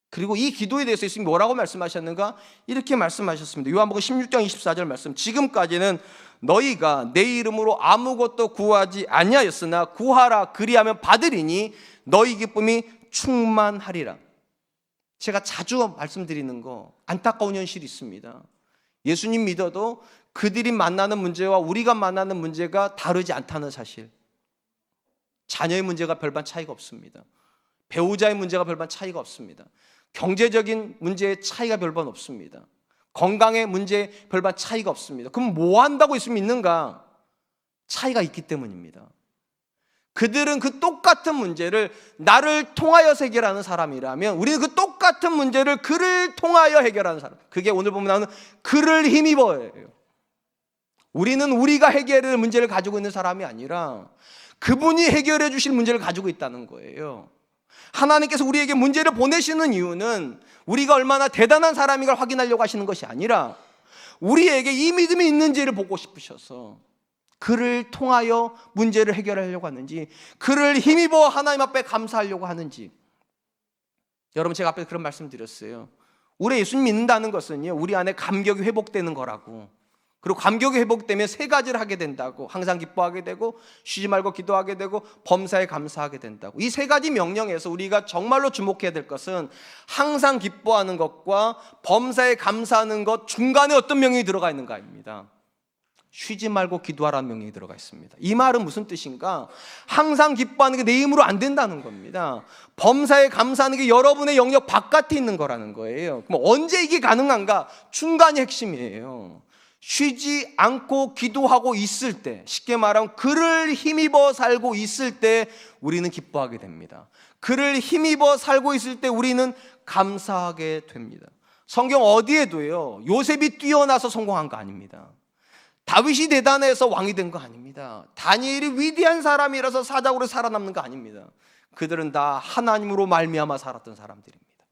그리고 이 기도에 대해서 예수님이 뭐라고 말씀하셨는가? 이렇게 말씀하셨습니다. 요한복음 16장 24절 말씀. 지금까지는 너희가 내 이름으로 아무것도 구하지 아니하였으나 구하라 그리하면 받으리니 너희 기쁨이 충만하리라. 제가 자주 말씀드리는 거, 안타까운 현실이 있습니다. 예수님 믿어도 그들이 만나는 문제와 우리가 만나는 문제가 다르지 않다는 사실. 자녀의 문제가 별반 차이가 없습니다. 배우자의 문제가 별반 차이가 없습니다. 경제적인 문제의 차이가 별반 없습니다. 건강의 문제에 별반 차이가 없습니다. 그럼 뭐 한다고 예수 믿는가? 차이가 있기 때문입니다. 그들은 그 똑같은 문제를 나를 통하여 해결하는 사람이라면 우리는 그 똑같은 문제를 그를 통하여 해결하는 사람. 그게 오늘 보면 나오는 그를 힘입어예요. 우리는 우리가 해결할 문제를 가지고 있는 사람이 아니라 그분이 해결해 주실 문제를 가지고 있다는 거예요. 하나님께서 우리에게 문제를 보내시는 이유는 우리가 얼마나 대단한 사람인가 확인하려고 하시는 것이 아니라 우리에게 이 믿음이 있는지를 보고 싶으셔서 그를 통하여 문제를 해결하려고 하는지, 그를 힘입어 하나님 앞에 감사하려고 하는지. 여러분, 제가 앞에 그런 말씀 드렸어요. 우리 예수님 믿는다는 것은요, 우리 안에 감격이 회복되는 거라고. 그리고 감격이 회복되면 세 가지를 하게 된다고. 항상 기뻐하게 되고, 쉬지 말고 기도하게 되고, 범사에 감사하게 된다고. 이 세 가지 명령에서 우리가 정말로 주목해야 될 것은 항상 기뻐하는 것과 범사에 감사하는 것 중간에 어떤 명령이 들어가 있는가입니다. 쉬지 말고 기도하라는 명령이 들어가 있습니다. 이 말은 무슨 뜻인가? 항상 기뻐하는 게 내 힘으로 안 된다는 겁니다. 범사에 감사하는 게 여러분의 영역 바깥에 있는 거라는 거예요. 그럼 언제 이게 가능한가? 중간이 핵심이에요. 쉬지 않고 기도하고 있을 때, 쉽게 말하면 그를 힘입어 살고 있을 때 우리는 기뻐하게 됩니다. 그를 힘입어 살고 있을 때 우리는 감사하게 됩니다. 성경 어디에도요, 요셉이 뛰어나서 성공한 거 아닙니다. 다윗이 대단해서 왕이 된 거 아닙니다. 다니엘이 위대한 사람이라서 사자고로 살아남는 거 아닙니다. 그들은 다 하나님으로 말미암아 살았던 사람들입니다.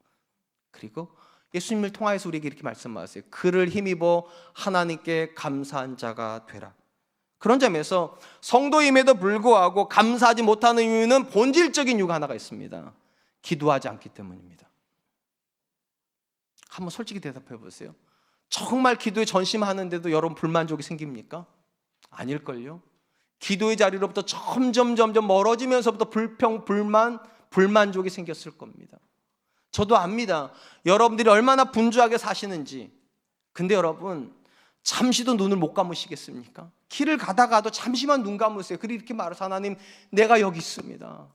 그리고 예수님을 통하여서 우리에게 이렇게 말씀하세요. 그를 힘입어 하나님께 감사한 자가 되라. 그런 점에서 성도임에도 불구하고 감사하지 못하는 이유는 본질적인 이유가 하나가 있습니다. 기도하지 않기 때문입니다. 한번 솔직히 대답해 보세요. 정말 기도에 전심하는데도 여러분 불만족이 생깁니까? 아닐걸요. 기도의 자리로부터 점점 멀어지면서부터 불만족이 생겼을 겁니다. 저도 압니다. 여러분들이 얼마나 분주하게 사시는지. 근데 여러분, 잠시도 눈을 못 감으시겠습니까? 길을 가다가도 잠시만 눈 감으세요. 그리고 이렇게 말해서 하나님, 내가 여기 있습니다.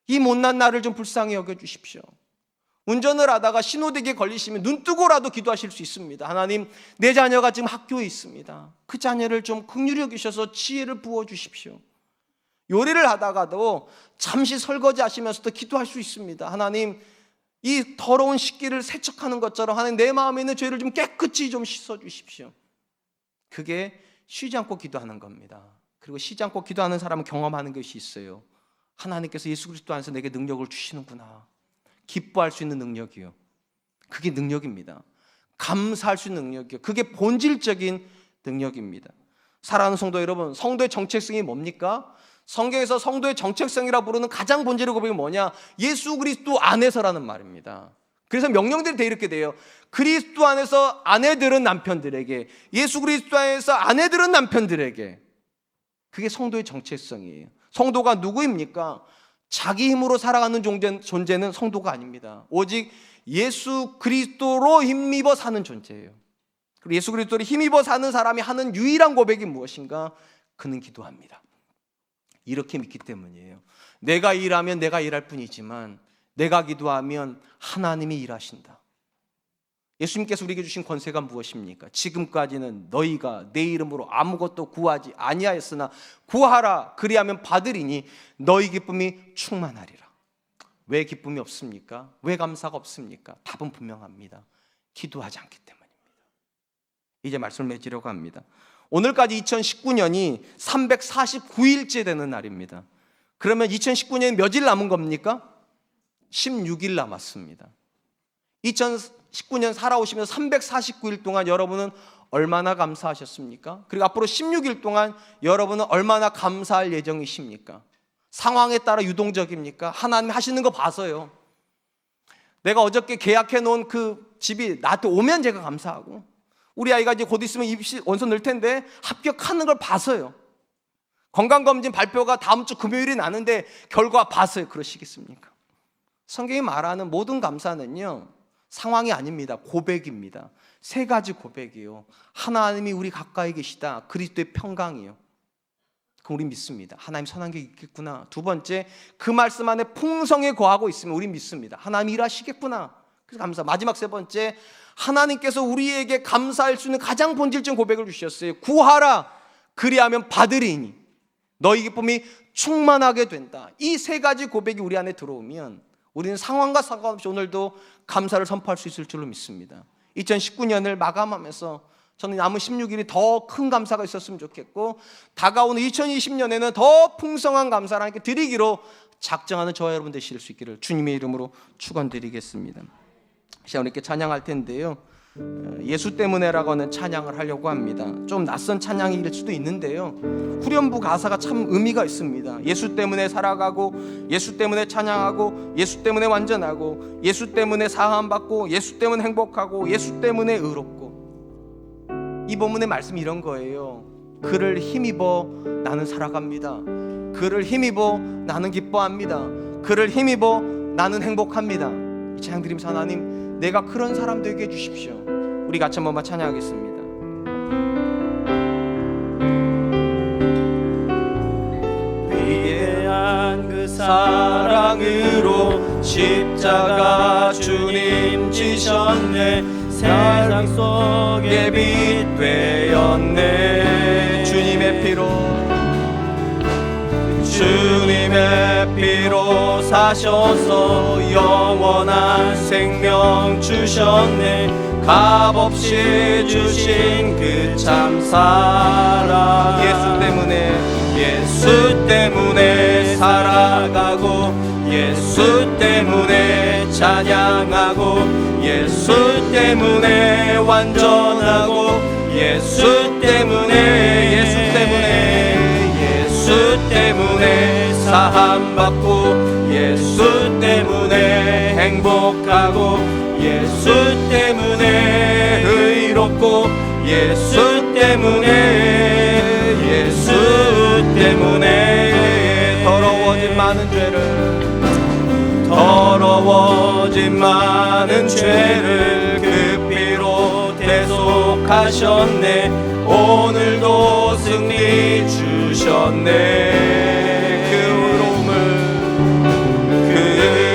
이 못난 나를 좀 불쌍히 여겨주십시오. 운전을 하다가 신호대기에 걸리시면 눈 뜨고라도 기도하실 수 있습니다. 하나님, 내 자녀가 지금 학교에 있습니다. 그 자녀를 좀 긍휼히 여기셔서 지혜를 부어주십시오. 요리를 하다가도 잠시 설거지 하시면서도 기도할 수 있습니다. 하나님, 이 더러운 식기를 세척하는 것처럼 하나님, 내 마음에 있는 죄를 좀 깨끗이 좀 씻어주십시오. 그게 쉬지 않고 기도하는 겁니다. 그리고 쉬지 않고 기도하는 사람은 경험하는 것이 있어요. 하나님께서 예수 그리스도 안에서 내게 능력을 주시는구나. 기뻐할 수 있는 능력이요. 그게 능력입니다. 감사할 수 있는 능력이요. 그게 본질적인 능력입니다. 사랑하는 성도 여러분, 성도의 정체성이 뭡니까? 성경에서 성도의 정체성이라 부르는 가장 본질의 고백이 뭐냐? 예수 그리스도 안에서라는 말입니다. 그래서 명령들이 돼 이렇게 돼요. 그리스도 안에서 아내들은 남편들에게, 예수 그리스도 안에서 아내들은 남편들에게. 그게 성도의 정체성이에요. 성도가 누구입니까? 자기 힘으로 살아가는 존재는 성도가 아닙니다. 오직 예수 그리스도로 힘입어 사는 존재예요. 그리고 예수 그리스도로 힘입어 사는 사람이 하는 유일한 고백이 무엇인가? 그는 기도합니다. 이렇게 믿기 때문이에요. 내가 일하면 내가 일할 뿐이지만 내가 기도하면 하나님이 일하신다. 예수님께서 우리에게 주신 권세가 무엇입니까? 지금까지는 너희가 내 이름으로 아무것도 구하지 아니하였으나 구하라 그리하면 받으리니 너희 기쁨이 충만하리라. 왜 기쁨이 없습니까? 왜 감사가 없습니까? 답은 분명합니다. 기도하지 않기 때문입니다. 이제 말씀을 맺으려고 합니다. 오늘까지 2019년이 349일째 되는 날입니다. 그러면 2019년이 몇일 남은 겁니까? 16일 남았습니다. 2019년 살아오시면서 349일 동안 여러분은 얼마나 감사하셨습니까? 그리고 앞으로 16일 동안 여러분은 얼마나 감사할 예정이십니까? 상황에 따라 유동적입니까? 하나님 하시는 거 봐서요. 내가 어저께 계약해 놓은 그 집이 나한테 오면 제가 감사하고, 우리 아이가 이제 곧 있으면 입시 원서 넣을 텐데 합격하는 걸 봐서요. 건강검진 발표가 다음 주 금요일이 나는데 결과 봐서요. 그러시겠습니까? 성경이 말하는 모든 감사는요, 상황이 아닙니다. 고백입니다. 세 가지 고백이요. 하나님이 우리 가까이 계시다. 그리스도의 평강이요. 그럼 우리 믿습니다. 하나님 선한 게 있겠구나. 두 번째, 그 말씀 안에 풍성에 거하고 있으면 우리 믿습니다. 하나님 일하시겠구나. 그래서 감사. 마지막 세 번째, 하나님께서 우리에게 감사할 수 있는 가장 본질적인 고백을 주셨어요. 구하라 그리하면 받으리니 너희 기쁨이 충만하게 된다. 이 세 가지 고백이 우리 안에 들어오면 우리는 상황과 상관없이 오늘도 감사를 선포할 수 있을 줄로 믿습니다. 2019년을 마감하면서 저는 남은 16일이 더 큰 감사가 있었으면 좋겠고, 다가오는 2020년에는 더 풍성한 감사를 하나님께 드리기로 작정하는 저와 여러분 되실 수 있기를 주님의 이름으로 축원드리겠습니다. 시간 이렇게 찬양할 텐데요, 예수 때문에라고 하는 찬양을 하려고 합니다. 좀 낯선 찬양일 수도 있는데요, 후렴부 가사가 참 의미가 있습니다. 예수 때문에 살아가고, 예수 때문에 찬양하고, 예수 때문에 완전하고, 예수 때문에 사함받고, 예수 때문에 행복하고, 예수 때문에 의롭고. 이 본문의 말씀이 이런 거예요. 그를 힘입어 나는 살아갑니다. 그를 힘입어 나는 기뻐합니다. 그를 힘입어 나는 행복합니다. 이 찬양 드리면서 하나님, 내가 그런 사람 되게 해주십시오. 우리 같이 한 번만 찬양하겠습니다. 위대한 그 사랑으로 십자가 주님 지셨네. 세상 속에 빛 되었네. 주님의 피로 사셔서 영원한 생명 주셨네. 값없이 주신 그 참 사랑. 예수 때문에 살아가고, 예수 때문에 찬양하고, 예수 때문에 완전하고, 예수 때문에 사함받고, 예수 때문에 행복하고, 예수 때문에 의롭고, 예수 때문에 더러워진 많은 죄를 그 피로 대속하셨네. 오늘도 승리 주셨네. 그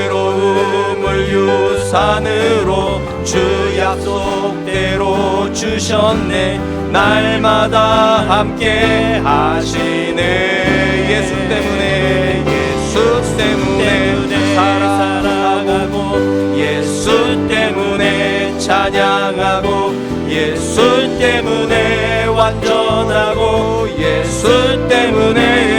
의로움을 유산으로 주 약속대로 주셨네. 날마다 함께 하시네. 예수 때문에 살아가고, 예수 때문에 찬양하고, 예수 때문에 완전하고, 예수 때문에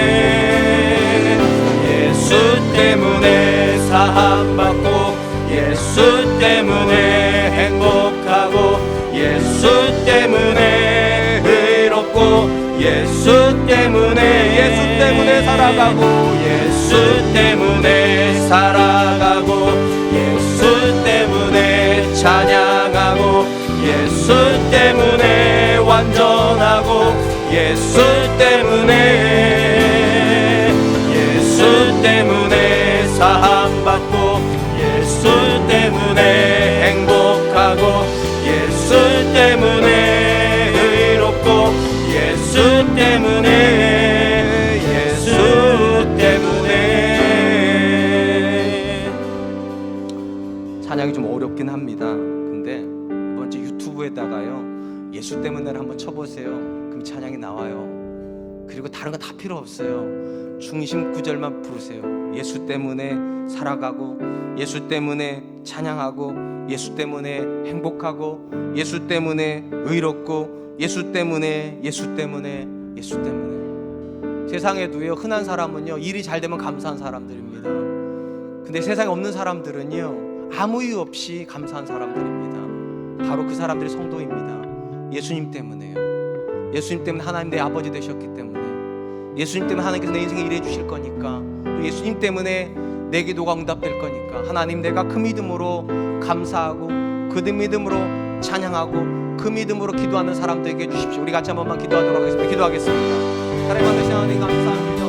사함받고, 예수 때문에 행복하고, 예수 때문에 의롭고, 예수 때문에 살아 살아가고 예수 때문에 살아가고 예수 때문에 찬양하고 예수 때문에 완전하고 예수 때문에 사함받고 예수 때문에 행복하고 예수 때문에 의롭고 예수 때문에 찬양이 좀 어렵긴 합니다. 근데 이번 주 유튜브에다가요 예수 때문에를 한번 쳐보세요. 그럼 찬양이 나와요. 그리고 다른 거 다 필요 없어요. 중심 구절만 부르세요. 예수 때문에 살아가고 예수 때문에 찬양하고 예수 때문에 행복하고 예수 때문에 의롭고 예수 때문에 세상에도요 흔한 사람은요 일이 잘 되면 감사한 사람들입니다. 근데 세상에 없는 사람들은요 아무 이유 없이 감사한 사람들입니다. 바로 그 사람들이 성도입니다. 예수님 때문에요. 예수님 때문에 하나님 내 아버지 되셨기 때문에, 예수님 때문에 하나님께서 내 인생에 일해 주실 거니까, 또 예수님 때문에 내 기도가 응답될 거니까 하나님 내가 그 믿음으로 감사하고 그 믿음으로 찬양하고 그 믿음으로 기도하는 사람 되게 해주십시오. 우리 같이 한 번만 기도하도록 하겠습니다. 기도하겠습니다. 하나님 만드신 하나님 감사합니다.